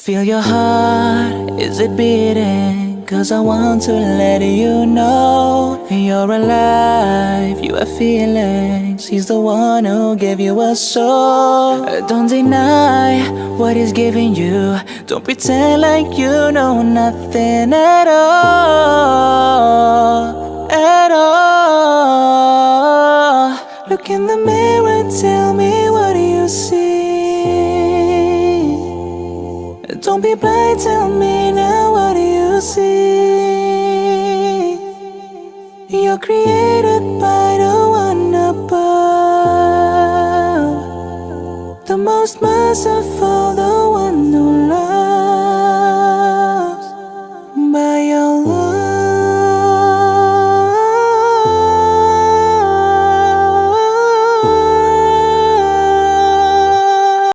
Feel your heart, is it beating? Cause I want to let you know you're alive, you have feelings. He's the one who gave you a soul. Don't deny what he's giving you. Don't pretend like you know nothing at all. At all. Look in the mirror, tell me what you see. Don't be blind, tell me now what you see. You're created by the one above, the most merciful,